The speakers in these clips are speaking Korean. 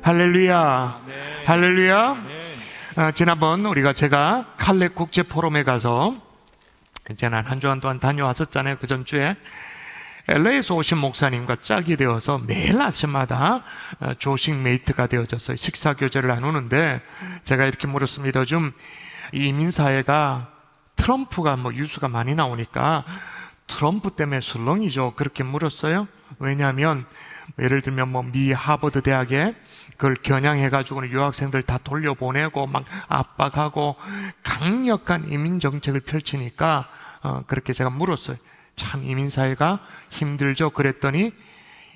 할렐루야. 할렐루야. 지난번 제가 칼렙 국제 포럼에 가서 지난 한 주간 동안 다녀왔었잖아요. 그 전주에 LA에서 오신 목사님과 짝이 되어서 매일 아침마다 조식 메이트가 되어져서 식사 교제를 나누는데, 제가 이렇게 물었습니다. 요즘 이민사회가 트럼프가 유수가 많이 나오니까 트럼프 때문에 술렁이죠. 그렇게 물었어요. 왜냐하면 예를 들면 미 하버드 대학에 그걸 겨냥해가지고는 유학생들 다 돌려보내고 막 압박하고 강력한 이민 정책을 펼치니까 그렇게 제가 물었어요. 참 이민사회가 힘들죠. 그랬더니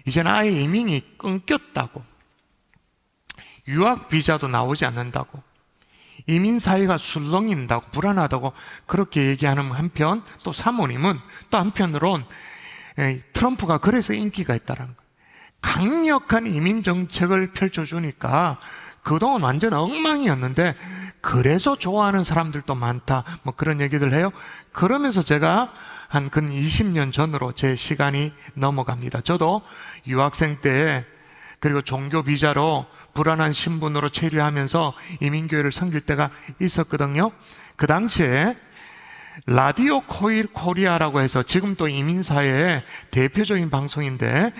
이제는 아예 이민이 끊겼다고, 유학 비자도 나오지 않는다고, 이민사회가 술렁인다고, 불안하다고 그렇게 얘기하는 한편, 또 사모님은 또 한편으론 트럼프가 그래서 인기가 있다는 거예요. 강력한 이민 정책을 펼쳐주니까 그동안 완전 엉망이었는데 그래서 좋아하는 사람들도 많다, 그런 얘기들 해요. 그러면서 제가 한 근 20년 전으로 제 시간이 넘어갑니다. 저도 유학생 때, 그리고 종교 비자로 불안한 신분으로 체류하면서 이민교회를 섬길 때가 있었거든요. 그 당시에 라디오 코리아라고 해서 지금 또 이민사회의 대표적인 방송인데,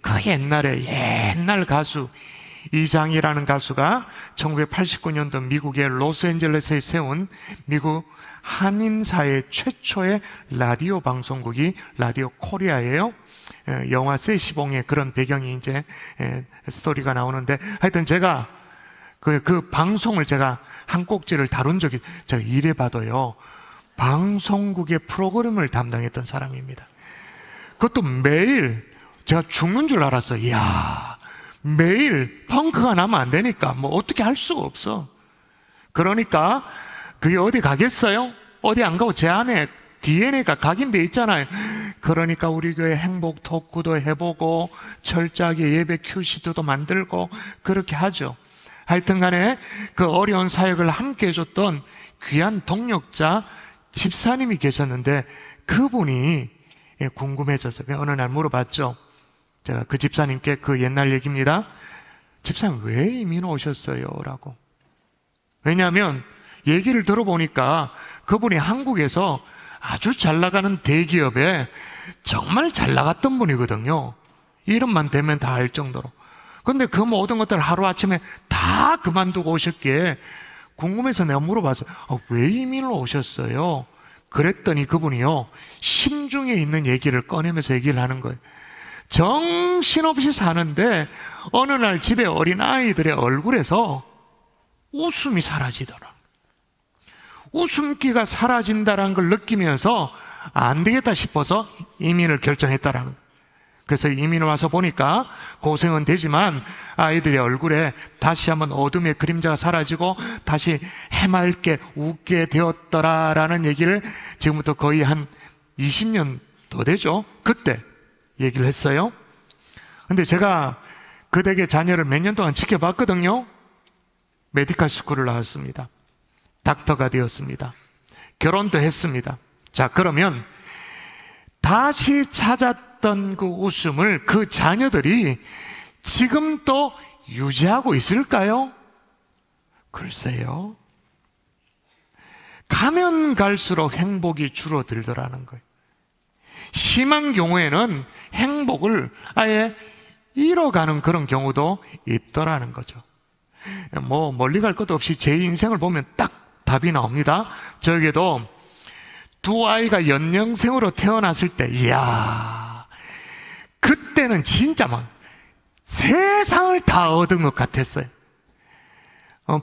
그 옛날 가수 이장이라는 가수가 1989년도 미국의 로스앤젤레스에 세운 미국 한인사회 최초의 라디오 방송국이 라디오 코리아예요. 영화 세시봉의 그런 배경이 이제 스토리가 나오는데, 하여튼 제가 그 방송을 제가 한 꼭지를 다룬 적이, 제가 이래봐도요 방송국의 프로그램을 담당했던 사람입니다. 그것도 매일 제가 죽는 줄 알았어요. 이야, 매일 펑크가 나면 안 되니까 어떻게 할 수가 없어. 그러니까 그게 어디 가겠어요? 어디 안 가고 제 안에 DNA가 각인돼 있잖아요. 그러니까 우리 교회 행복 토크도 해보고 철저하게 예배 큐시트도 만들고 그렇게 하죠. 하여튼 간에 그 어려운 사역을 함께 해줬던 귀한 동력자 집사님이 계셨는데, 그분이 궁금해져서 어느 날 물어봤죠. 제가 그 집사님께, 그 옛날 얘기입니다. 집사님 왜 이민 오셨어요? 라고. 왜냐하면 얘기를 들어보니까 그분이 한국에서 아주 잘 나가는 대기업에 정말 잘 나갔던 분이거든요. 이름만 대면 다 알 정도로. 근데 그 모든 것들을 하루아침에 다 그만두고 오셨기에 궁금해서 내가 물어봤어요. 왜 이민을 오셨어요? 그랬더니 그분이요, 심중에 있는 얘기를 꺼내면서 얘기를 하는 거예요. 정신없이 사는데 어느 날 집에 어린 아이들의 얼굴에서 웃음이 사라지더라. 웃음기가 사라진다는 걸 느끼면서 안 되겠다 싶어서 이민을 결정했다라는 거예요. 그래서 이민을 와서 보니까 고생은 되지만 아이들의 얼굴에 다시 한번 어둠의 그림자가 사라지고 다시 해맑게 웃게 되었더라라는 얘기를 지금부터 거의 한 20년 더 되죠. 그때 얘기를 했어요. 근데 제가 그 댁의 자녀를 몇 년 동안 지켜봤거든요. 메디컬 스쿨을 나왔습니다. 닥터가 되었습니다. 결혼도 했습니다. 자, 그러면 다시 찾았던 그 웃음을 그 자녀들이 지금 또 유지하고 있을까요? 글쎄요. 가면 갈수록 행복이 줄어들더라는 거예요. 심한 경우에는 행복을 아예 잃어가는 그런 경우도 있더라는 거죠. 멀리 갈 것도 없이 제 인생을 보면 딱 답이 나옵니다. 저에게도 두 아이가 연령생으로 태어났을 때, 이야, 그때는 진짜 세상을 다 얻은 것 같았어요.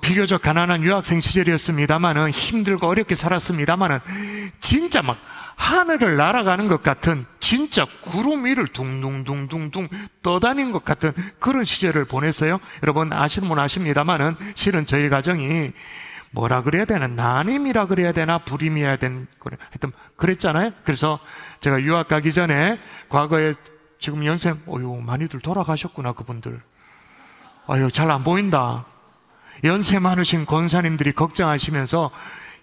비교적 가난한 유학생 시절이었습니다만은, 힘들고 어렵게 살았습니다만은, 진짜 하늘을 날아가는 것 같은, 진짜 구름 위를 둥둥둥둥둥 떠다닌 것 같은 그런 시절을 보냈어요. 여러분 아시는 분 아십니다만은, 실은 저희 가정이 뭐라 그래야 되나, 난임이라 그래야 되나, 불임이어야 되나, 하여튼 그랬잖아요. 그래서 제가 유학 가기 전에 과거에, 지금 연세 많이들 돌아가셨구나. 그분들 잘 안 보인다. 연세 많으신 권사님들이 걱정하시면서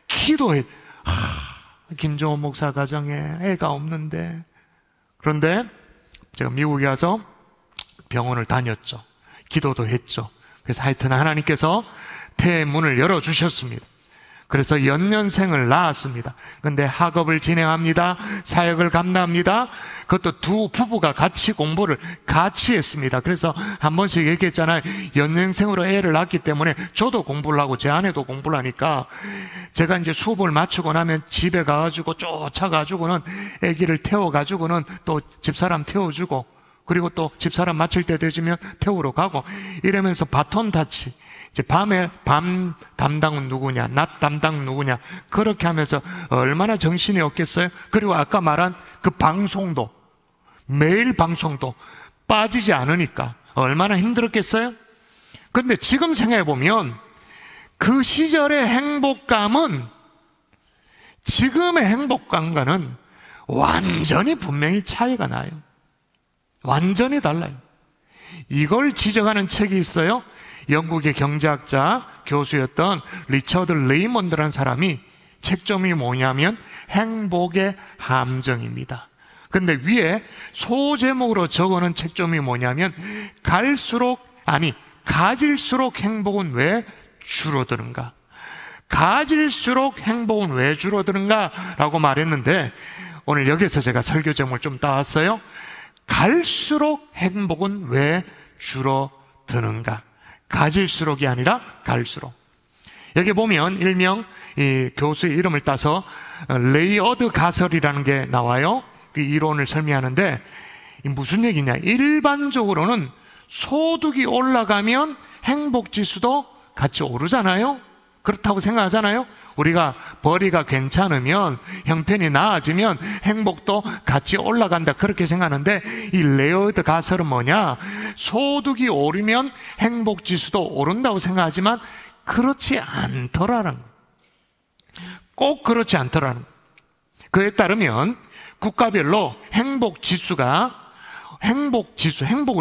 기도해. 김종호 목사 가정에 애가 없는데. 그런데 제가 미국에 가서 병원을 다녔죠. 기도도 했죠. 그래서 하여튼 하나님께서 태의 문을 열어주셨습니다. 그래서 연년생을 낳았습니다. 근데 학업을 진행합니다. 사역을 감당합니다. 그것도 두 부부가 같이 공부를 같이 했습니다. 그래서 한 번씩 얘기했잖아요. 연년생으로 애를 낳기 때문에 저도 공부를 하고 제 아내도 공부를 하니까 제가 이제 수업을 마치고 나면 집에 가가지고 쫓아가지고는 아기를 태워가지고는 또 집사람 태워주고, 그리고 또 집사람 마칠 때 되면 태우러 가고, 이러면서 바톤 타치, 이제 밤에 밤 담당은 누구냐, 낮 담당 누구냐, 그렇게 하면서 얼마나 정신이 없겠어요? 그리고 아까 말한 그 방송도, 매일 방송도 빠지지 않으니까 얼마나 힘들었겠어요? 근데 지금 생각해 보면 그 시절의 행복감은 지금의 행복감과는 완전히 분명히 차이가 나요. 완전히 달라요. 이걸 지적하는 책이 있어요. 영국의 경제학자 교수였던 리처드 레이먼드라는 사람이, 책점이 뭐냐면 행복의 함정입니다. 근데 위에 소제목으로 적어놓은 책점이 뭐냐면 가질수록 행복은 왜 줄어드는가? 가질수록 행복은 왜 줄어드는가? 라고 말했는데, 오늘 여기서 제가 설교 제목을 좀 따왔어요. 갈수록 행복은 왜 줄어드는가? 가질수록이 아니라 갈수록. 여기 보면 일명 이 교수의 이름을 따서 레이어드 가설이라는 게 나와요. 그 이론을 설명하는데, 무슨 얘기냐? 일반적으로는 소득이 올라가면 행복지수도 같이 오르잖아요. 그렇다고 생각하잖아요. 우리가 벌이가 괜찮으면, 형편이 나아지면 행복도 같이 올라간다, 그렇게 생각하는데, 이 레이어드 가설은 뭐냐? 소득이 오르면 행복지수도 오른다고 생각하지만 그렇지 않더라는 거예요. 꼭 그렇지 않더라는 거예요. 그에 따르면 국가별로 행복을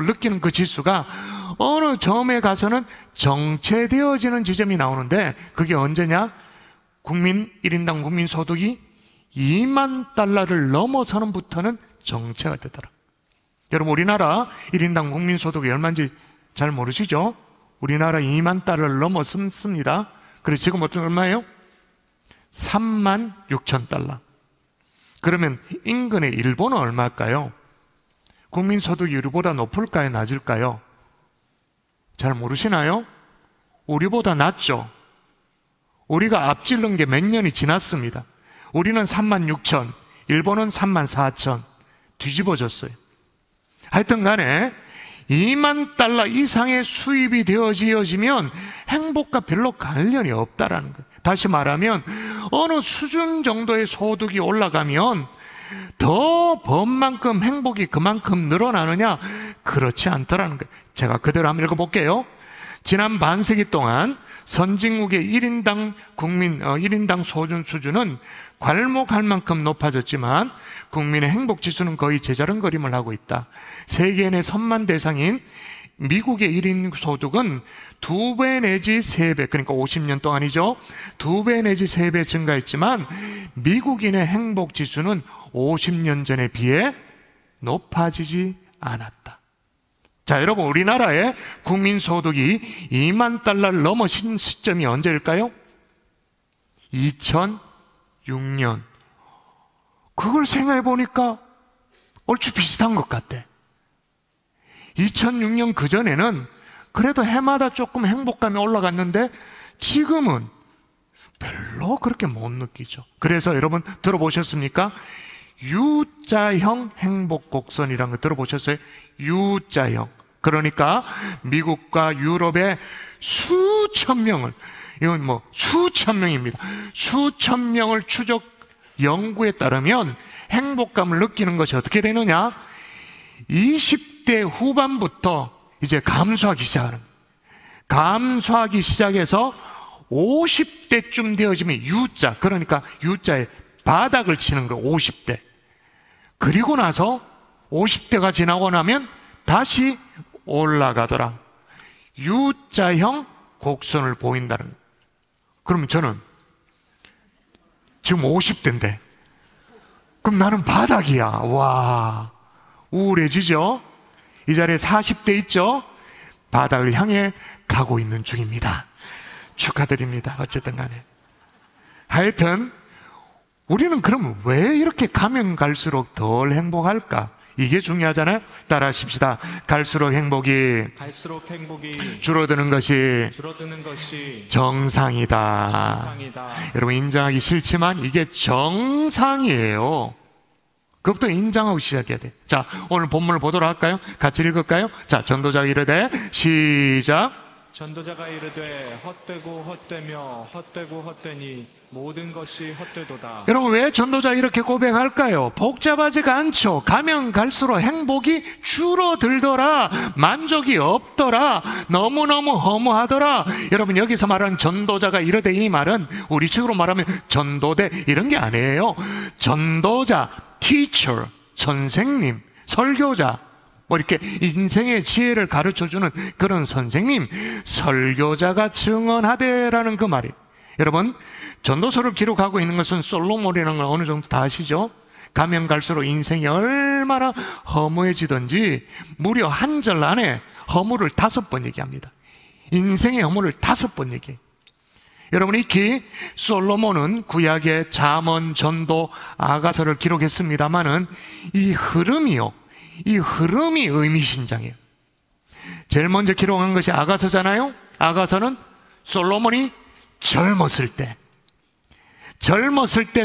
느끼는 그 지수가 어느 점에 가서는 정체되어지는 지점이 나오는데, 그게 언제냐? 1인당 국민 소득이 2만 달러를 넘어서는부터는 정체가 되더라. 여러분, 우리나라 1인당 국민 소득이 얼마인지 잘 모르시죠? 우리나라 2만 달러를 넘어섰습니다. 그래서 지금 얼마예요? 3만 6천 달러. 그러면 인근의 일본은 얼마일까요? 국민 소득이 우리보다 높을까요? 낮을까요? 잘 모르시나요? 우리보다 낮죠? 우리가 앞질른 게 몇 년이 지났습니다. 우리는 3만 6천, 일본은 3만 4천. 뒤집어졌어요. 하여튼 간에 2만 달러 이상의 수입이 되어지면 행복과 별로 관련이 없다라는 거예요. 다시 말하면 어느 수준 정도의 소득이 올라가면 더 번만큼 행복이 그만큼 늘어나느냐? 그렇지 않더라는 거예요. 제가 그대로 한번 읽어볼게요. 지난 반세기 동안 선진국의 1인당 소득 수준은 괄목할 만큼 높아졌지만 국민의 행복지수는 거의 제자른거림을 하고 있다. 세계인의 선만 대상인 미국의 1인 소득은 2배 내지 3배, 그러니까 50년 동안이죠. 2배 내지 3배 증가했지만 미국인의 행복지수는 50년 전에 비해 높아지지 않았다. 자, 여러분, 우리나라의 국민소득이 2만 달러를 넘어선 시점이 언제일까요? 2006년. 그걸 생각해 보니까 얼추 비슷한 것 같아. 2006년 그전에는 그래도 해마다 조금 행복감이 올라갔는데 지금은 별로 그렇게 못 느끼죠. 그래서 여러분 들어보셨습니까? U자형 행복곡선이라는 거 들어보셨어요? U자형. 그러니까 미국과 유럽의 수천 명을, 이건 뭐 수천 명입니다. 수천 명을 추적 연구에 따르면 행복감을 느끼는 것이 어떻게 되느냐? 20대 후반부터 이제 감소하기 시작해서 50대쯤 되어지면 U자, 그러니까 U자의 바닥을 치는 거, 50대. 그리고 나서 50대가 지나고 나면 다시 올라가더라. U자형 곡선을 보인다는 거예요. 그러면 저는 지금 50대인데 그럼 나는 바닥이야. 와, 우울해지죠? 이 자리에 40대 있죠? 바닥을 향해 가고 있는 중입니다. 축하드립니다. 어쨌든 간에. 하여튼 우리는 그럼 왜 이렇게 가면 갈수록 덜 행복할까? 이게 중요하잖아요. 따라 하십시다. 갈수록 행복이 줄어드는 것이 정상이다. 여러분, 인정하기 싫지만 이게 정상이에요. 그것부터 인정하고 시작해야 돼. 자, 오늘 본문을 보도록 할까요? 같이 읽을까요? 자, 전도자가 이르되, 시작. 전도자가 이르되 헛되고 헛되며 헛되고 헛되니 모든 것이 헛되도다. 여러분, 왜 전도자 이렇게 고백할까요? 복잡하지가 않죠. 가면 갈수록 행복이 줄어들더라, 만족이 없더라, 너무너무 허무하더라. 여러분, 여기서 말하는 전도자가 이르되, 이 말은 우리 식으로 말하면 전도대 이런 게 아니에요. 전도자, teacher, 선생님, 설교자, 뭐 이렇게 인생의 지혜를 가르쳐주는 그런 선생님, 설교자가 증언하되라는 그 말이에요. 여러분, 전도서를 기록하고 있는 것은 솔로몬이라는 걸 어느 정도 다 아시죠? 가면 갈수록 인생이 얼마나 허무해지든지 무려 한 절 안에 허무를 5번 얘기합니다. 인생의 허무를 5번 얘기해요. 여러분, 익히 솔로몬은 구약의 잠언, 전도, 아가서를 기록했습니다마는 이 흐름이요, 이 흐름이 의미심장해요. 제일 먼저 기록한 것이 아가서잖아요. 아가서는 솔로몬이 젊었을 때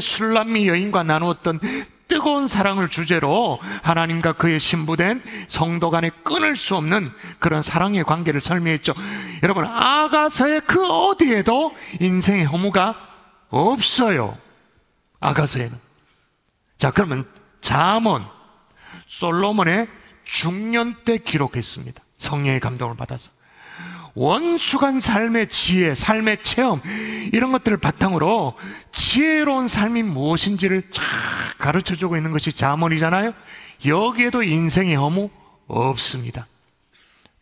술람미 여인과 나누었던 뜨거운 사랑을 주제로 하나님과 그의 신부된 성도 간에 끊을 수 없는 그런 사랑의 관계를 설명했죠. 여러분, 아가서의 그 어디에도 인생의 허무가 없어요. 아가서에는. 자, 그러면 잠언, 솔로몬의 중년 때 기록했습니다. 성령의 감동을 받아서. 원숙한 삶의 지혜, 삶의 체험, 이런 것들을 바탕으로 지혜로운 삶이 무엇인지를 쫙 가르쳐주고 있는 것이 잠언이잖아요. 여기에도 인생의 허무 없습니다.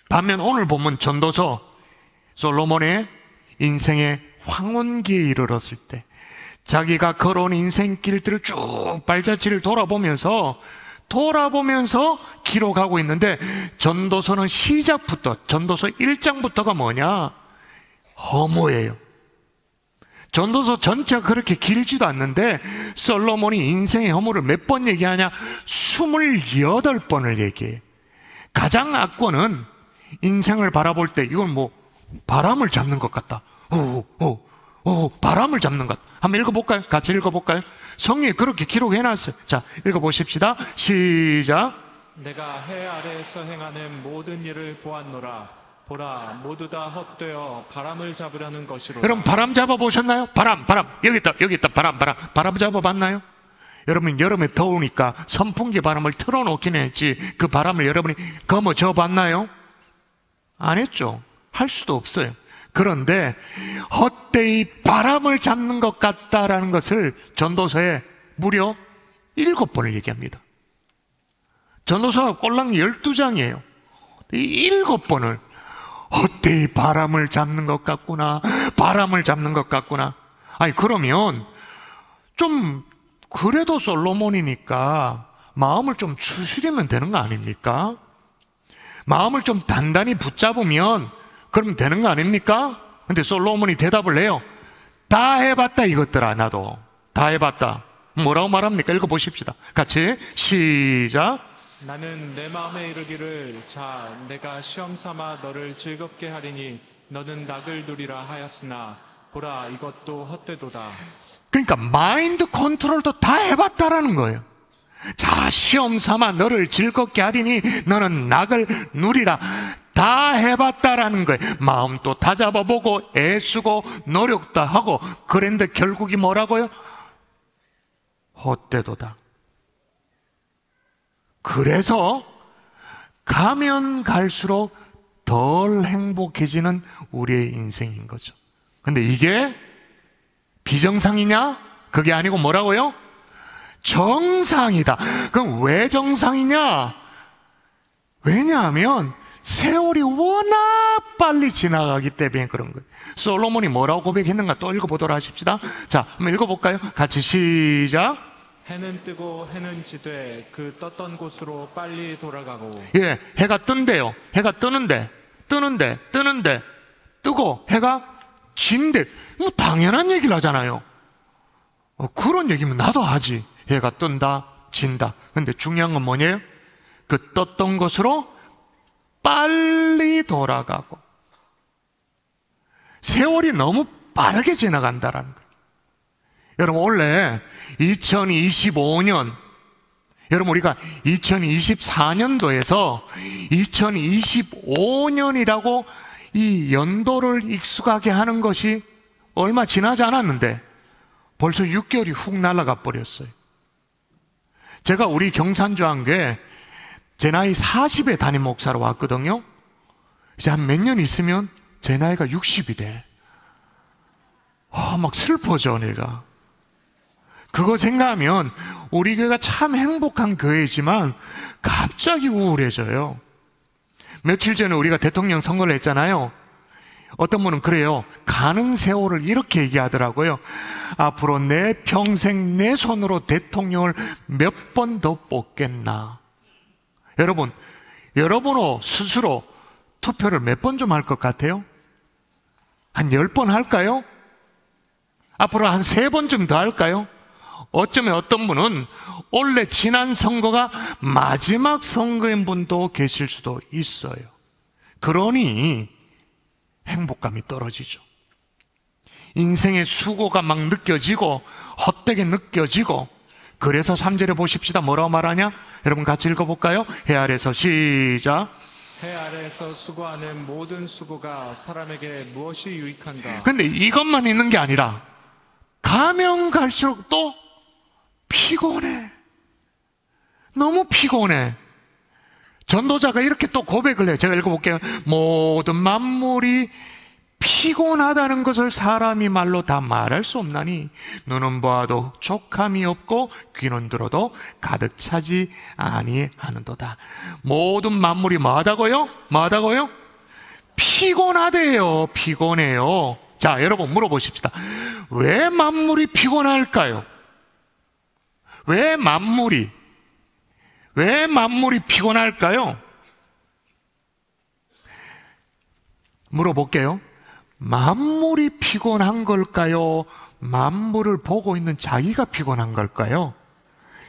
반면 오늘 보면 전도서, 솔로몬의 인생의 황혼기에 이르렀을 때 자기가 걸어온 인생길들을 쭉 발자취를 돌아보면서 기록하고 있는데, 전도서는 시작부터, 전도서 1장부터가 뭐냐? 허무예요. 전도서 전체가 그렇게 길지도 않는데 솔로몬이 인생의 허무를 몇 번 얘기하냐? 28번을 얘기해. 가장 악권은 인생을 바라볼 때 이건 뭐 바람을 잡는 것 같다. 바람을 잡는 것. 한번 읽어볼까요? 같이 읽어볼까요? 성경에 그렇게 기록해놨어요. 자, 읽어보십시다. 시작. 내가 해 아래에서 행하는 모든 일을 보았노라. 보라, 모두 다 헛되어 바람을 잡으려는 것이로다. 여러분, 바람 잡아보셨나요? 바람. 여기 있다. 바람 잡아봤나요? 여러분, 여름에 더우니까 선풍기 바람을 틀어놓긴 했지 그 바람을 여러분이 거머쥐어 봤나요? 안 했죠. 할 수도 없어요. 그런데 헛되이 바람을 잡는 것 같다라는 것을 전도서에 무려 7번을 얘기합니다. 전도서가 꼴랑 12장이에요. 7번을 헛되이 바람을 잡는 것 같구나, 바람을 잡는 것 같구나. 아니, 그러면 좀 그래도 솔로몬이니까 마음을 좀 추스리면 되는 거 아닙니까? 마음을 좀 단단히 붙잡으면 그러면 되는 거 아닙니까? 근데 솔로몬이 대답을 해요. 다 해봤다 이것들아. 나도 다 해봤다. 뭐라고 말합니까? 읽어보십시다. 같이 시작. 나는 내 마음에 이르기를 자 내가 시험 삼아 너를 즐겁게 하리니 너는 낙을 누리라 하였으나 보라 이것도 헛되도다. 그러니까 마인드 컨트롤도 다 해봤다라는 거예요. 자, 시험 삼아 너를 즐겁게 하리니 너는 낙을 누리라. 다 해봤다라는 거예요. 마음도 다 잡아보고 애쓰고 노력도 하고 그런데 결국이 뭐라고요? 헛되도다. 그래서 가면 갈수록 덜 행복해지는 우리의 인생인 거죠. 근데 이게 비정상이냐? 그게 아니고 뭐라고요? 정상이다. 그럼 왜 정상이냐? 왜냐하면 세월이 워낙 빨리 지나가기 때문에 그런 거예요. 솔로몬이 뭐라고 고백했는가 또 읽어보도록 하십시다. 자, 한번 읽어볼까요? 같이 시작. 해는 뜨고 해는 지되 그 떴던 곳으로 빨리 돌아가고. 예, 해가 뜬대요. 해가 뜨는데 뜨는데 뜨고 해가 진대. 뭐 당연한 얘기를 하잖아요. 그런 얘기면 나도 하지. 해가 뜬다 진다. 근데 중요한 건 뭐냐요? 그 떴던 것으로 빨리 돌아가고 세월이 너무 빠르게 지나간다라는 거예요. 여러분 원래 2025년, 여러분 우리가 2024년도에서 2025년이라고 이 연도를 익숙하게 하는 것이 얼마 지나지 않았는데 벌써 6개월이 훅 날아가 버렸어요. 제가 우리 경산조항교회 제 나이 40에 담임 목사로 왔거든요. 이제 한 몇 년 있으면 제 나이가 60이 돼. 막 슬퍼져 내가. 그거 생각하면 우리 교회가 참 행복한 교회이지만 갑자기 우울해져요. 며칠 전에 우리가 대통령 선거를 했잖아요. 어떤 분은 그래요. 가는 세월을 이렇게 얘기하더라고요. 앞으로 내 평생 내 손으로 대통령을 몇 번 더 뽑겠나. 여러분 스스로 투표를 몇 번 좀 할 것 같아요? 한 10번 할까요? 앞으로 한 3번쯤 더 할까요? 어쩌면 어떤 분은 원래 지난 선거가 마지막 선거인 분도 계실 수도 있어요. 그러니 행복감이 떨어지죠. 인생의 수고가 막 느껴지고 헛되게 느껴지고. 그래서 3절에 보십시다. 뭐라고 말하냐? 여러분 같이 읽어볼까요? 해 아래서 시작. 해 아래에서 수고하는 모든 수고가 사람에게 무엇이 유익한가? 근데 이것만 있는 게 아니라 가면 갈수록 또 피곤해. 너무 피곤해. 전도자가 이렇게 또 고백을 해요. 제가 읽어볼게요. 모든 만물이 피곤하다는 것을 사람이 말로 다 말할 수 없나니 눈은 보아도 족함이 없고 귀는 들어도 가득 차지 아니하는도다. 모든 만물이 뭐하다고요? 뭐하다고요? 피곤하대요. 피곤해요. 자, 여러분 물어보십시다. 왜 만물이 피곤할까요? 왜 만물이 피곤할까요? 물어볼게요. 만물이 피곤한 걸까요? 만물을 보고 있는 자기가 피곤한 걸까요?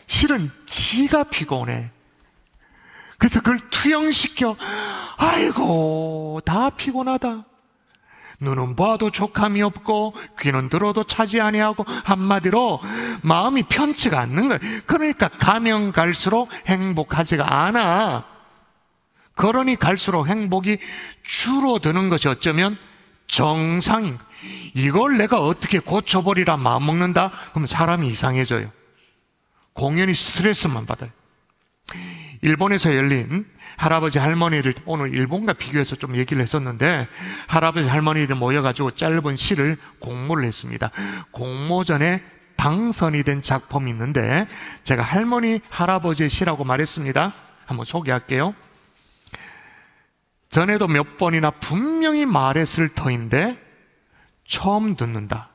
실은 지가 피곤해. 그래서 그걸 투영시켜. 아이고, 다 피곤하다. 눈은 봐도 족함이 없고 귀는 들어도 차지 아니하고, 한마디로 마음이 편치가 않는 거예요. 그러니까 가면 갈수록 행복하지가 않아. 그러니 갈수록 행복이 줄어드는 것이 어쩌면 정상인 거예요. 이걸 내가 어떻게 고쳐버리라 마음먹는다? 그럼 사람이 이상해져요. 공연히 스트레스만 받아요. 일본에서 열린 할아버지 할머니를, 오늘 일본과 비교해서 좀 얘기를 했었는데, 할아버지 할머니들 모여가지고 짧은 시를 공모를 했습니다. 공모전에 당선이 된 작품이 있는데 제가 할머니 할아버지의 시라고 말했습니다. 한번 소개할게요. 전에도 몇 번이나 분명히 말했을 터인데 처음 듣는다.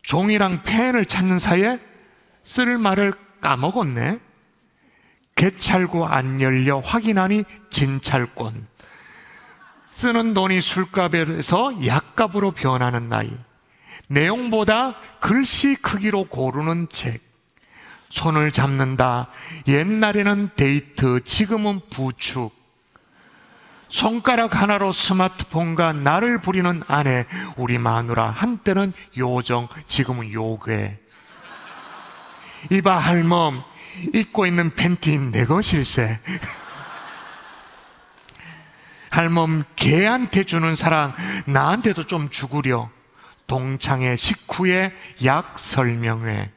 종이랑 펜을 찾는 사이에 쓸 말을 까먹었네. 개찰구 안 열려 확인하니 진찰권. 쓰는 돈이 술값에서 약값으로 변하는 나이. 내용보다 글씨 크기로 고르는 책. 손을 잡는다. 옛날에는 데이트, 지금은 부축. 손가락 하나로 스마트폰과 나를 부리는 아내, 우리 마누라. 한때는 요정, 지금은 요괴. 이봐 할멈, 입고 있는 팬티 내 것일세. 할멈, 개한테 주는 사랑 나한테도 좀 주구려. 동창회 식후에 약 설명회.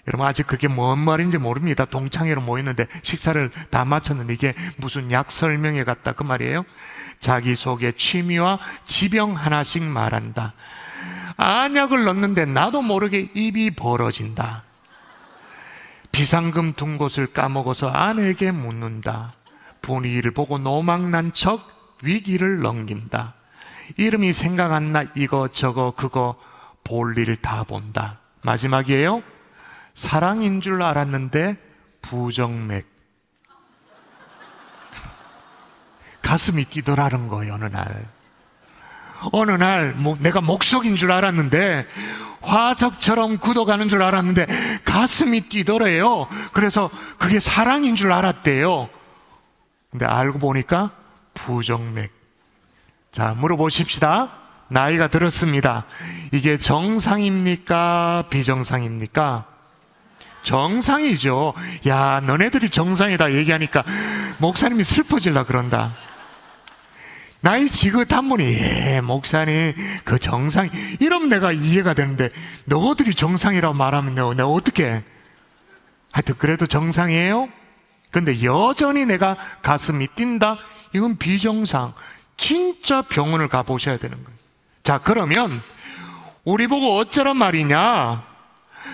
여러분 아직 그게 뭔 말인지 모릅니다. 동창회로 모였는데 식사를 다 마쳤는데 이게 무슨 약 설명회 같다 그 말이에요. 자기소개, 취미와 지병 하나씩 말한다. 안약을 넣는데 나도 모르게 입이 벌어진다. 비상금 둔 곳을 까먹어서 아내에게 묻는다. 분위기를 보고 노망난 척 위기를 넘긴다. 이름이 생각 안 나 이거 그거 볼일 다 본다. 마지막이에요. 사랑인 줄 알았는데 부정맥. 가슴이 뛰더라는 거예요. 어느 날 내가 목석인 줄 알았는데, 화석처럼 굳어가는 줄 알았는데 가슴이 뛰더래요. 그래서 그게 사랑인 줄 알았대요. 근데 알고 보니까 부정맥. 자, 물어보십시다. 나이가 들었습니다. 이게 정상입니까? 비정상입니까? 정상이죠. 야, 너네들이 정상이다 얘기하니까 목사님이 슬퍼질라 그런다. 나이 지긋한 분이, 예, 목사님, 그 정상, 이러면 내가 이해가 되는데, 너희들이 정상이라고 말하면 내가 어떻게? 하여튼, 그래도 정상이에요? 근데 여전히 내가 가슴이 뛴다? 이건 비정상. 진짜 병원을 가보셔야 되는 거예요. 자, 그러면, 우리 보고 어쩌란 말이냐?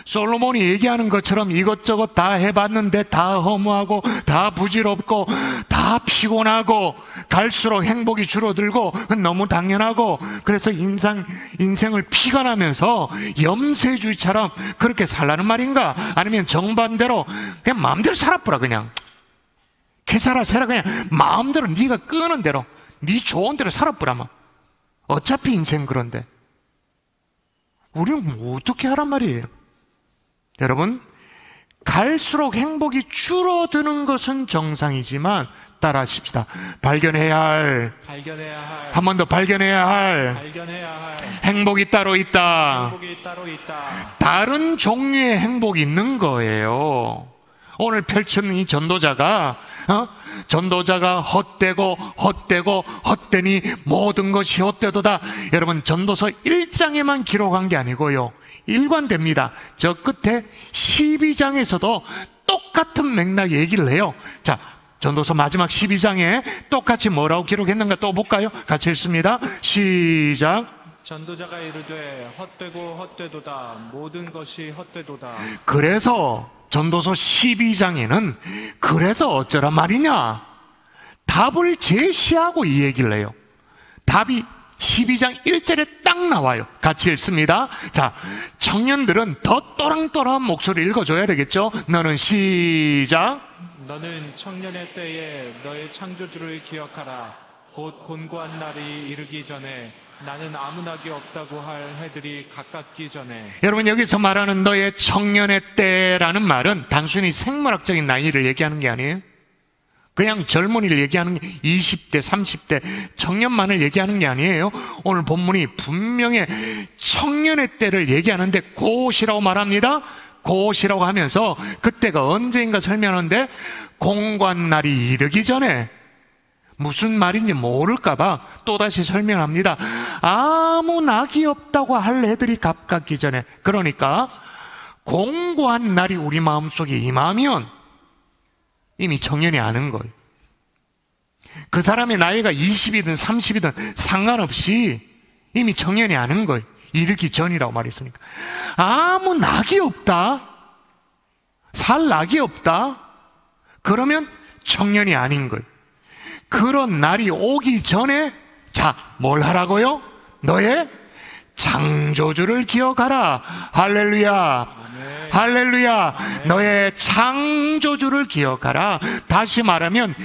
솔로몬이 얘기하는 것처럼 이것저것 다 해봤는데 다 허무하고 다 부질없고 다 피곤하고 갈수록 행복이 줄어들고 너무 당연하고 그래서 인생을 피관하면서 염세주의처럼 그렇게 살라는 말인가? 아니면 정반대로 그냥 마음대로 살아보라. 그냥 개살아 세라. 그냥 마음대로 네가 끄는 대로 네 좋은 대로 살아보라마. 어차피 인생 그런데 우리는 어떻게 하란 말이에요? 여러분, 갈수록 행복이 줄어드는 것은 정상이지만 따라하십시다. 발견해야 할, 한 번 더 발견해야 할 행복이 따로 있다. 다른 종류의 행복이 있는 거예요. 오늘 펼치는 이 전도자가 헛되니 모든 것이 헛되도다. 여러분, 전도서 1장에만 기록한 게 아니고요, 일관됩니다. 저 끝에 12장에서도 똑같은 맥락 얘기를 해요. 자, 전도서 마지막 12장에 똑같이 뭐라고 기록했는가 또 볼까요? 같이 읽습니다. 시작. 전도자가 이르되 헛되고 헛되도다. 모든 것이 헛되도다. 그래서 전도서 12장에는 그래서 어쩌란 말이냐? 답을 제시하고 이 얘기를 해요. 답이 12장 1절에 딱 나와요. 같이 읽습니다. 자, 청년들은 더 또랑또랑한 목소리를 읽어줘야 되겠죠? 너는 시작. 너는 청년의 때에 너의 창조주를 기억하라. 곧 곤고한 날이 이르기 전에 나는 아무 낙이 없다고 할 해들이 가깝기 전에. 여러분, 여기서 말하는 너의 청년의 때라는 말은 단순히 생물학적인 나이를 얘기하는 게 아니에요. 그냥 젊은이를 얘기하는 게 20대, 30대 청년만을 얘기하는 게 아니에요. 오늘 본문이 분명히 청년의 때를 얘기하는데 곧이라고 말합니다. 곧이라고 하면서 그때가 언제인가 설명하는데 공고한 날이 이르기 전에, 무슨 말인지 모를까봐 또다시 설명합니다. 아무 낙이 없다고 할 애들이 가깝기 전에. 그러니까 공고한 날이 우리 마음속에 임하면 이미 청년이 아는 거예요. 그 사람의 나이가 20이든 30이든 상관없이 이미 청년이 아는 거예요. 이르기 전이라고 말했으니까. 아무 낙이 없다, 살 낙이 없다, 그러면 청년이 아닌 거예요. 그런 날이 오기 전에, 자, 뭘 하라고요? 너의 창조주를 기억하라. 할렐루야. 할렐루야. 너의 창조주를 기억하라. 다시 말하면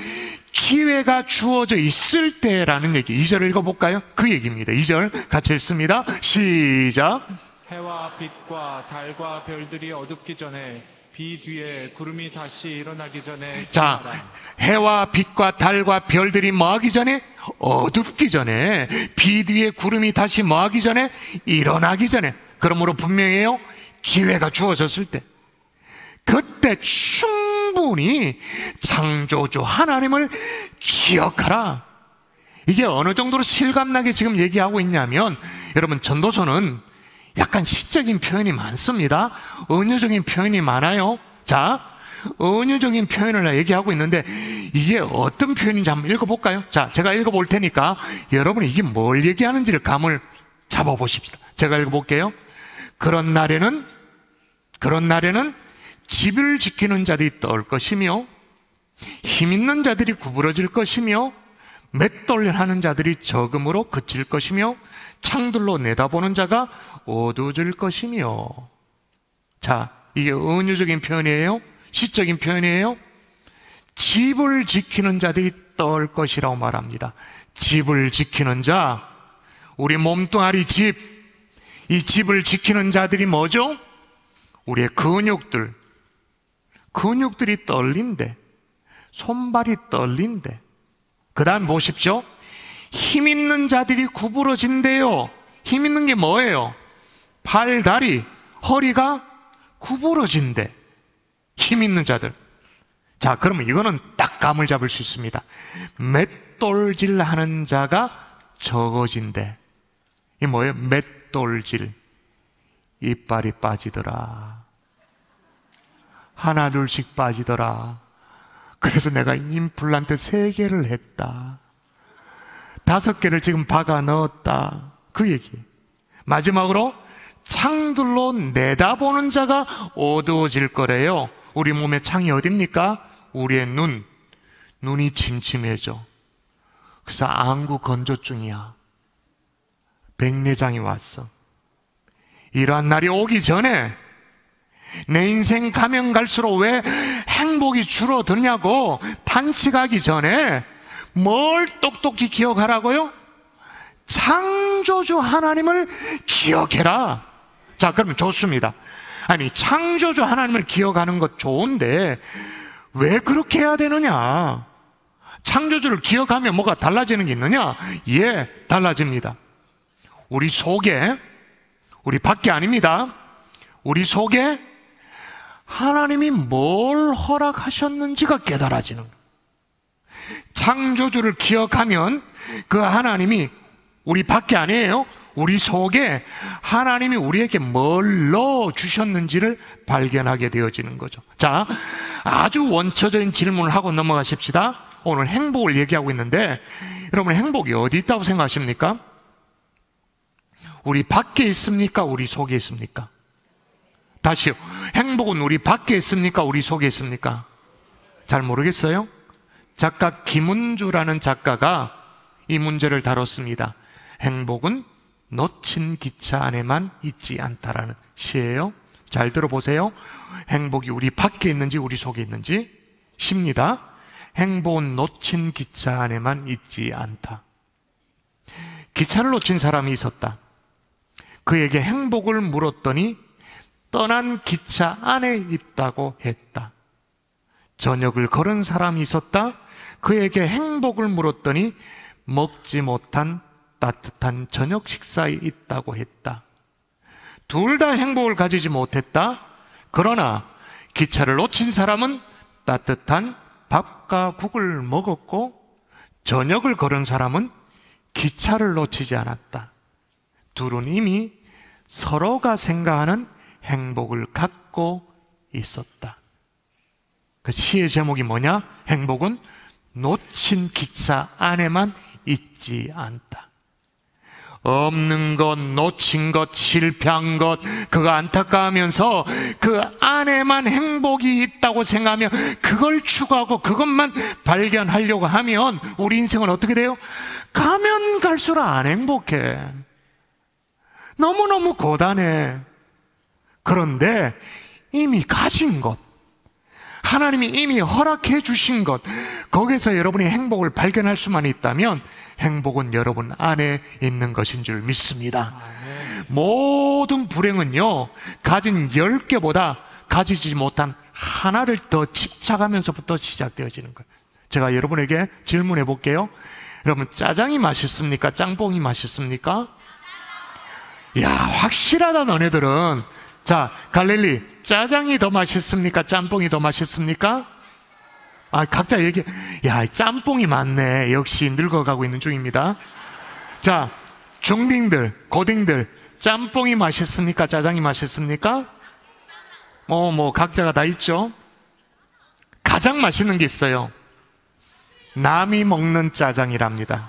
기회가 주어져 있을 때라는 얘기. 2절 읽어볼까요? 그 얘기입니다. 2절 같이 읽습니다. 시작. 해와 빛과 달과 별들이 어둡기 전에, 비 뒤에 구름이 다시 일어나기 전에. 자, 해와 빛과 달과 별들이 뭐하기 전에? 어둡기 전에. 비 뒤에 구름이 다시 뭐하기 전에? 일어나기 전에. 그러므로 분명해요. 기회가 주어졌을 때, 그때 충분히 창조주 하나님을 기억하라. 이게 어느 정도로 실감나게 지금 얘기하고 있냐면, 여러분, 전도서는 약간 시적인 표현이 많습니다. 은유적인 표현이 많아요. 자, 은유적인 표현을 얘기하고 있는데 이게 어떤 표현인지 한번 읽어볼까요? 자, 제가 읽어볼 테니까 여러분이 이게 뭘 얘기하는지를 감을 잡아보십시다. 제가 읽어볼게요. 그런 날에는 집을 지키는 자들이 떠올 것이며, 힘 있는 자들이 구부러질 것이며, 맷돌하는 자들이 적음으로 그칠 것이며, 창들로 내다보는 자가 어두워질 것이며. 자, 이게 은유적인 표현이에요? 시적인 표현이에요? 집을 지키는 자들이 떨 것이라고 말합니다. 집을 지키는 자, 우리 몸뚱아리 집, 이 집을 지키는 자들이 뭐죠? 우리의 근육들이 떨린대. 손발이 떨린대. 그 다음 보십시오. 힘 있는 자들이 구부러진대요. 힘 있는 게 뭐예요? 팔, 다리, 허리가 구부러진대. 힘 있는 자들. 자, 그러면 이거는 딱 감을 잡을 수 있습니다. 맷돌질 하는 자가 적어진대. 이 뭐예요? 맷돌질. 이빨이 빠지더라. 하나 둘씩 빠지더라. 그래서 내가 임플란트 3개를 했다. 5개를 지금 박아 넣었다. 그 얘기. 마지막으로 창들로 내다보는 자가 어두워질 거래요. 우리 몸의 창이 어딥니까? 우리의 눈이 침침해져. 그래서 안구 건조증이야. 백내장이 왔어. 이러한 날이 오기 전에 내 인생 가면 갈수록 왜 행복이 줄어드냐고 탄식하기 전에 뭘 똑똑히 기억하라고요? 창조주 하나님을 기억해라. 자, 그러면 좋습니다. 아니, 창조주 하나님을 기억하는 것 좋은데 왜 그렇게 해야 되느냐? 창조주를 기억하면 뭐가 달라지는 게 있느냐? 예, 달라집니다. 우리 속에, 우리 밖에 아닙니다. 우리 속에 하나님이 뭘 허락하셨는지가 깨달아지는 거예요. 창조주를 기억하면 그 하나님이 우리 밖에 아니에요. 우리 속에 하나님이 우리에게 뭘 넣어주셨는지를 발견하게 되어지는 거죠. 자, 아주 원초적인 질문을 하고 넘어가십시다. 오늘 행복을 얘기하고 있는데 여러분, 행복이 어디 있다고 생각하십니까? 우리 밖에 있습니까? 우리 속에 있습니까? 다시요. 행복은 우리 밖에 있습니까? 우리 속에 있습니까? 잘 모르겠어요? 작가 김은주라는 작가가 이 문제를 다뤘습니다. 행복은 놓친 기차 안에만 있지 않다라는 시예요. 잘 들어보세요. 행복이 우리 밖에 있는지 우리 속에 있는지. 시입니다. 행복은 놓친 기차 안에만 있지 않다. 기차를 놓친 사람이 있었다. 그에게 행복을 물었더니 떠난 기차 안에 있다고 했다. 저녁을 걸은 사람이 있었다. 그에게 행복을 물었더니 먹지 못한 따뜻한 저녁 식사에 있다고 했다. 둘 다 행복을 가지지 못했다. 그러나 기차를 놓친 사람은 따뜻한 밥과 국을 먹었고, 저녁을 걸은 사람은 기차를 놓치지 않았다. 둘은 이미 서로가 생각하는 행복을 갖고 있었다. 그 시의 제목이 뭐냐? 행복은 놓친 기차 안에만 있지 않다. 없는 것, 놓친 것, 실패한 것, 그거 안타까우면서 그 안에만 행복이 있다고 생각하며 그걸 추구하고 그것만 발견하려고 하면 우리 인생은 어떻게 돼요? 가면 갈수록 안 행복해. 너무너무 고단해. 그런데 이미 가진 것, 하나님이 이미 허락해 주신 것, 거기서 여러분이 행복을 발견할 수만 있다면 행복은 여러분 안에 있는 것인 줄 믿습니다. 모든 불행은요, 가진 10개보다 가지지 못한 하나를 더 집착하면서부터 시작되어지는 거예요. 제가 여러분에게 질문해 볼게요. 여러분, 짜장이 맛있습니까? 짬뽕이 맛있습니까? 이야, 확실하다 너네들은. 자, 갈릴리, 짜장이 더 맛있습니까? 짬뽕이 더 맛있습니까? 아, 각자 얘기. 야, 짬뽕이 많네. 역시 늙어가고 있는 중입니다. 자, 중딩들, 고딩들, 짬뽕이 맛있습니까? 짜장이 맛있습니까? 뭐 각자가 다 있죠. 가장 맛있는 게 있어요. 남이 먹는 짜장이랍니다.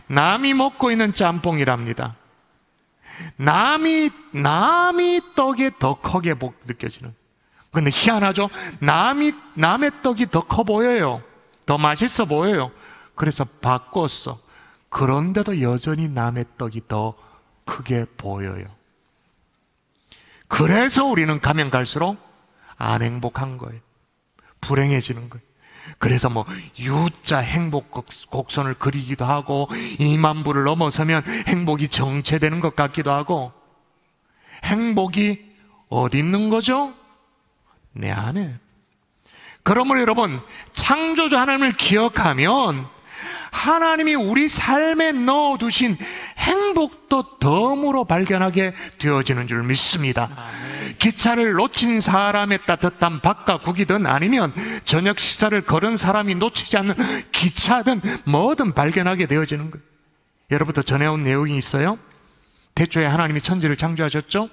남이 먹고 있는 짬뽕이랍니다. 남이 떡에 더 크게 느껴지는. 근데 희한하죠? 남의 떡이 더 커 보여요. 더 맛있어 보여요. 그래서 바꿨어. 그런데도 여전히 남의 떡이 더 크게 보여요. 그래서 우리는 가면 갈수록 안 행복한 거예요. 불행해지는 거예요. 그래서 뭐 U자 행복 곡선을 그리기도 하고 2만 부를 넘어서면 행복이 정체되는 것 같기도 하고, 행복이 어디 있는 거죠? 내 안에. 그러므로 여러분, 창조주 하나님을 기억하면 하나님이 우리 삶에 넣어두신 행복도 덤으로 발견하게 되어지는 줄 믿습니다. 기차를 놓친 사람의 따뜻한 밥과 국이든 아니면 저녁 식사를 걸은 사람이 놓치지 않는 기차든 뭐든 발견하게 되어지는 거예요. 여러분도 전해온 내용이 있어요. 태초에 하나님이 천지를 창조하셨죠.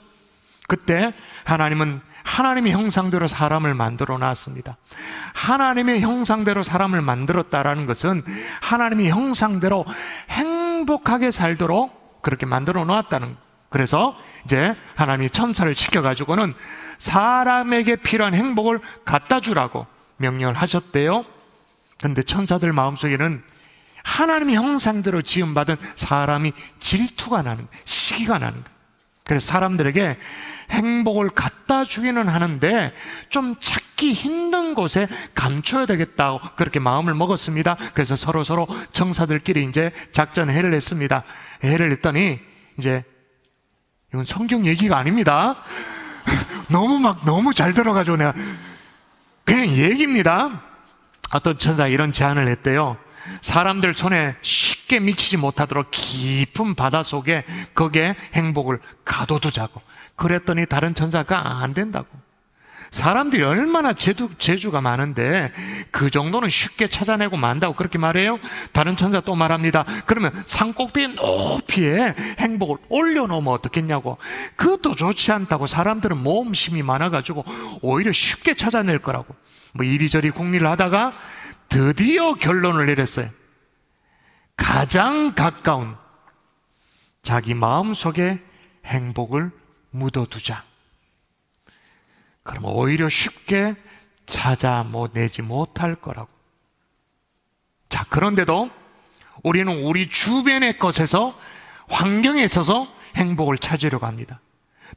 그때 하나님은 하나님의 형상대로 사람을 만들어 놨습니다. 하나님의 형상대로 사람을 만들었다라는 것은 하나님의 형상대로 행복하게 살도록 그렇게 만들어 놓았다는 거예요. 그래서 이제 하나님이 천사를 시켜가지고는 사람에게 필요한 행복을 갖다 주라고 명령을 하셨대요. 그런데 천사들 마음속에는 하나님의 형상대로 지음받은 사람이 질투가 나는 거예요. 시기가 나는 거예요. 그래서 사람들에게 행복을 갖다 주기는 하는데 좀 찾기 힘든 곳에 감춰야 되겠다고 그렇게 마음을 먹었습니다. 그래서 서로 천사들끼리 이제 작전 회의를 했습니다. 회의를 했더니, 이제 이건 성경 얘기가 아닙니다. 너무 잘 들어가지고 내가 그냥 얘기입니다. 어떤 천사가 이런 제안을 했대요. 사람들 손에 쉽게 미치지 못하도록 깊은 바다 속에 거기에 행복을 가둬두자고. 그랬더니 다른 천사가 안 된다고. 사람들이 얼마나 재주가 많은데 그 정도는 쉽게 찾아내고 만다고 그렇게 말해요. 다른 천사 또 말합니다. 그러면 산꼭대기 높이에 행복을 올려놓으면 어떻겠냐고. 그것도 좋지 않다고. 사람들은 모험심이 많아가지고 오히려 쉽게 찾아낼 거라고. 뭐 이리저리 궁리를 하다가 드디어 결론을 내렸어요. 가장 가까운 자기 마음속에 행복을 묻어두자. 그러면 오히려 쉽게 찾아내지 못할 거라고. 자, 그런데도 우리는 우리 주변의 것에서, 환경에 있어서 행복을 찾으려고 합니다.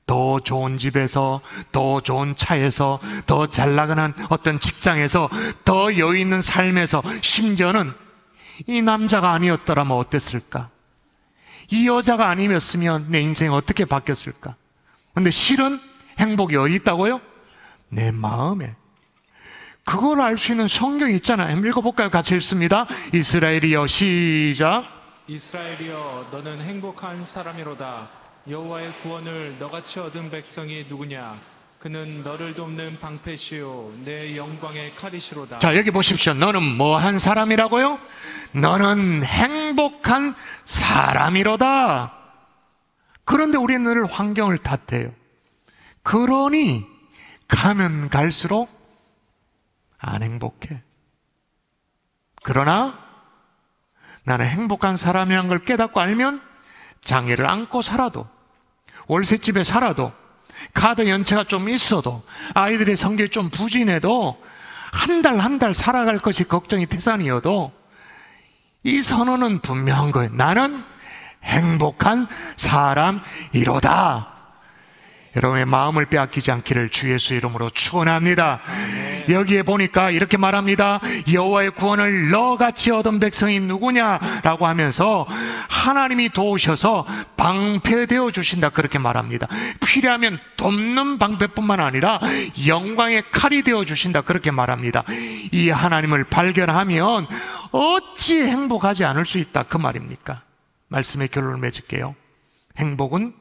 더 좋은 집에서, 더 좋은 차에서, 더 잘 나가는 어떤 직장에서, 더 여유 있는 삶에서, 심지어는 이 남자가 아니었더라면 어땠을까? 이 여자가 아니었으면 내 인생이 어떻게 바뀌었을까? 근데 실은 행복이 어디 있다고요? 내 마음에. 그걸 알 수 있는 성경이 있잖아요. 읽어볼까요? 같이 읽습니다. 이스라엘이여, 시작. 이스라엘이여, 너는 행복한 사람이로다. 여호와의 구원을 너같이 얻은 백성이 누구냐? 그는 너를 돕는 방패시요 내 영광의 칼이시로다. 자, 여기 보십시오. 너는 뭐한 사람이라고요? 너는 행복한 사람이로다. 그런데 우리는 늘 환경을 탓해요. 그러니 가면 갈수록 안 행복해. 그러나 나는 행복한 사람이란 걸 깨닫고 알면 장애를 안고 살아도, 월세집에 살아도, 카드 연체가 좀 있어도, 아이들의 성격이 좀 부진해도, 한 달 살아갈 것이 걱정이 태산이어도 이 선언은 분명한 거예요. 나는 행복한 사람이로다. 여러분의 마음을 빼앗기지 않기를 주 예수 이름으로 축원합니다. 여기에 보니까 이렇게 말합니다. 여호와의 구원을 너같이 얻은 백성이 누구냐라고 하면서 하나님이 도우셔서 방패되어 주신다, 그렇게 말합니다. 필요하면 돕는 방패뿐만 아니라 영광의 칼이 되어 주신다, 그렇게 말합니다. 이 하나님을 발견하면 어찌 행복하지 않을 수 있다, 그 말입니까? 말씀의 결론을 맺을게요. 행복은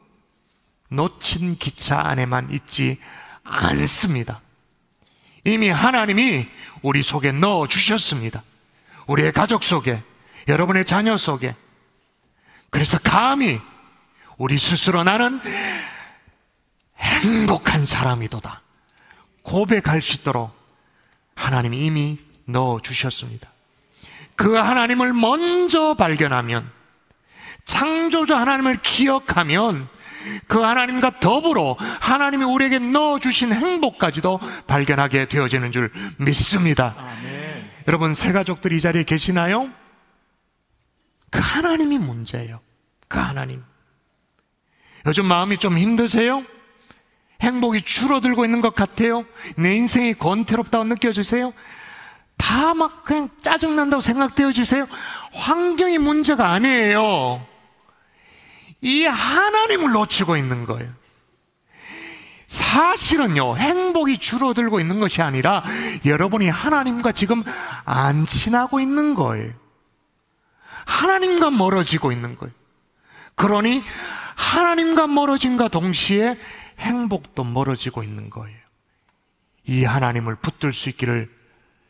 놓친 기차 안에만 있지 않습니다. 이미 하나님이 우리 속에 넣어 주셨습니다. 우리의 가족 속에, 여러분의 자녀 속에. 그래서 감히 우리 스스로 나는 행복한 사람이도다 고백할 수 있도록 하나님이 이미 넣어 주셨습니다. 그 하나님을 먼저 발견하면, 창조주 하나님을 기억하면 그 하나님과 더불어 하나님이 우리에게 넣어주신 행복까지도 발견하게 되어지는 줄 믿습니다. 아멘. 여러분, 새 가족들 이 자리에 계시나요? 그 하나님이 문제예요. 그 하나님. 요즘 마음이 좀 힘드세요? 행복이 줄어들고 있는 것 같아요? 내 인생이 권태롭다고 느껴지세요? 다 막 그냥 짜증난다고 생각되어지세요? 환경이 문제가 아니에요. 이 하나님을 놓치고 있는 거예요. 사실은요, 행복이 줄어들고 있는 것이 아니라 여러분이 하나님과 지금 안 친하고 있는 거예요. 하나님과 멀어지고 있는 거예요. 그러니 하나님과 멀어짐과 동시에 행복도 멀어지고 있는 거예요. 이 하나님을 붙들 수 있기를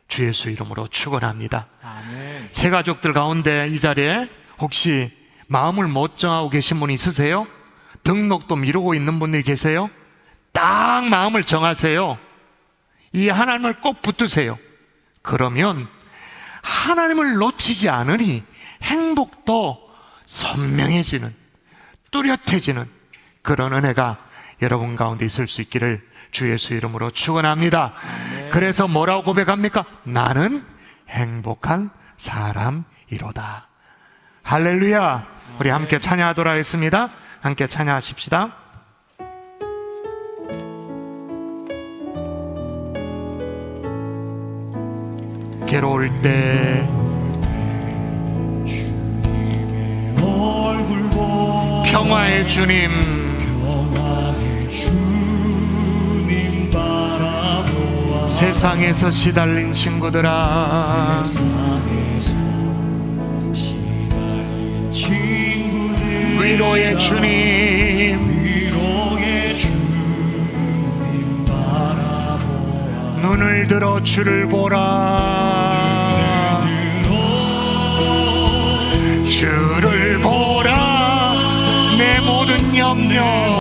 주 예수 이름으로 축원합니다. 아멘. 새 가족들 가운데 이 자리에 혹시 마음을 못 정하고 계신 분 있으세요? 등록도 미루고 있는 분들이 계세요? 딱 마음을 정하세요. 이 하나님을 꼭 붙드세요. 그러면 하나님을 놓치지 않으니 행복도 선명해지는, 뚜렷해지는 그런 은혜가 여러분 가운데 있을 수 있기를 주 예수 이름으로 축원합니다. 그래서 뭐라고 고백합니까? 나는 행복한 사람이로다. 할렐루야. 우리 함께 찬양하도록 하겠습니다. 함께 찬양하십시다. 괴로울 때 평화의 주님 세상에서 시달린 친구들아 위로의 주님 눈을 들어 주를 보라 주를 보라 내 모든 염려